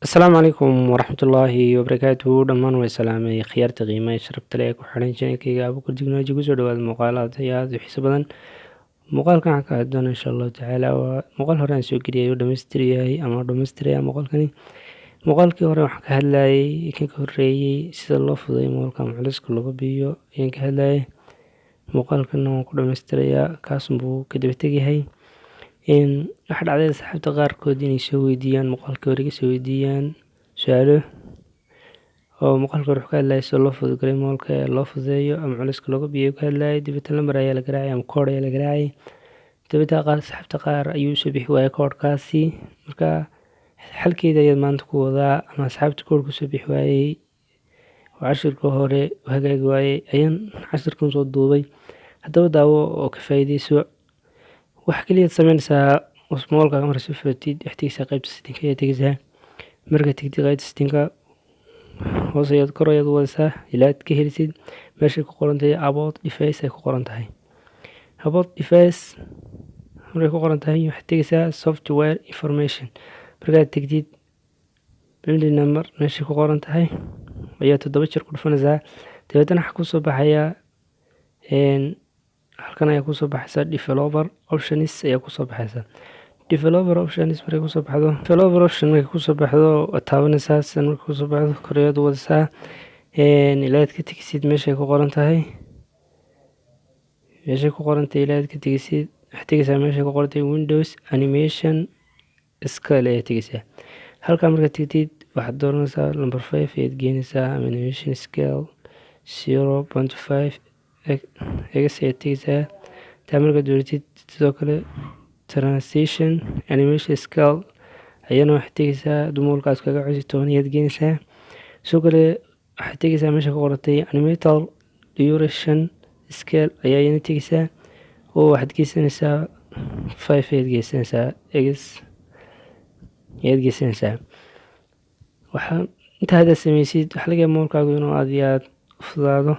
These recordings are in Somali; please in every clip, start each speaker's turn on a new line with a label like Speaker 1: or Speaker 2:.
Speaker 1: asalaamu calaykum waraxmatullaahi wabarakaatuhu dhammaan way salaamay khiyaarta qiimaha ee sharafta leh ee ku xiran channelkayga abuukar technology kusoo dhawaada muuqaalaad aad u xiiso badan. muuqaalkan waxaan ka hadli doonaa insha allahu tacaala waa muuqaal hore aan soo geliyay oo dhamaystir yahay ama dhamaystiraya muuqaalkani. muuqaalkii hore waxaan ka hadlayay kan ka horreeyay sida loo fududeeyo muuqaalka ama culayska lagu biyo ayaan ka hadlayay. muuqaalkana waan ku dhamaystirayaa kaasunbuu ka daba tegyahay. waxa dhacday asxaabta qaarkood inay soo weydiiyaan muuqaalkii hore iga soo weydiiyaan su-aalo oo muuqaalka hore wuxuu ka hadlayay sida loo fududeeyo muuqaalka loo fududeeyo ama culayska looga biyo ka hadlayay. dibadda lambar ayaa la garaacay ama koodh ayaa la garaacay. dibadda asxaabta qaar ayuu soo bixi waayay koodhkaasi, marka xalkeeda ayaad maanta ku wadaa ama asxaabta koodh ku soo bixi waayay oo cashirka hore u hagaagi waayay ayaan cashirkan soo duubay. haddaba daawo oo ka faa'iideyso. waxa kaliya sameynaysaa muuqaalka marka soo furtid dhexdiisa qaybta setting ayaa tegaysaa. marka tagtid qaybta setting hoos ayaad kor ayaad wadaysaa ilaa aad ka helisid meeshay ku qoran tahay about device ay ku qoran tahay. about device markay ku qoran tahay waxaad tegaysaa software information. markaad tagtid building number meeshay ku qoran tahay ayaa 7 jeer ku dhufanaysaa. dabeetana waxaa kusoo baxaya halkan ayaa kusoo baxaysa developer options ayaa kusoo baxaysa. developer options markay kusoo baxdo developer option markay kusoo baxdo waad taabanaysaa. sidan markay kusoo baxdo kor ayaad wadaysaa ilaa aad ka tegisid meeshay ku qoran tahay ilaa aad ka tegisid waxaad tegaysaa meeshay ku qoran tahay windows animation scale ayaa tegaysaa. halkaa markaad tegtid waxaad dooranaysaa number 5 ayaad geynaysaa animation scale 0.5 egas ayaad tegaysaa. taa markaad dooratid sidoo kale transition animation scale ayana waxaad tegaysaa dumulkaas kaga cusub 10 ayaad geynaysaa. sidoo kale waxaad tegaysaa meesha ku qorantay animatal duration scale ayaana tegaysaa oo waxaad geysanaysaa 5 ayaad geysanaysaa egas ayaad geysanaysaa. waxaa inta hadda sameysid waxa laga yaabaa muuqaalkaagu inuu aad iyo aad u fududaado.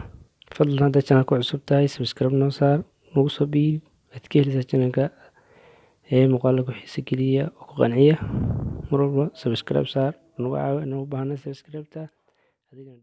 Speaker 1: fadlan hadda channel ku cusub tahay subscribe noo saar nagu soo biir waad ka helaysaa channelka muuqaalka ku xiisa geliya oo ku qanciya. mar walba subscribe saar nagu caawi nagu baahna subscribe ta adigana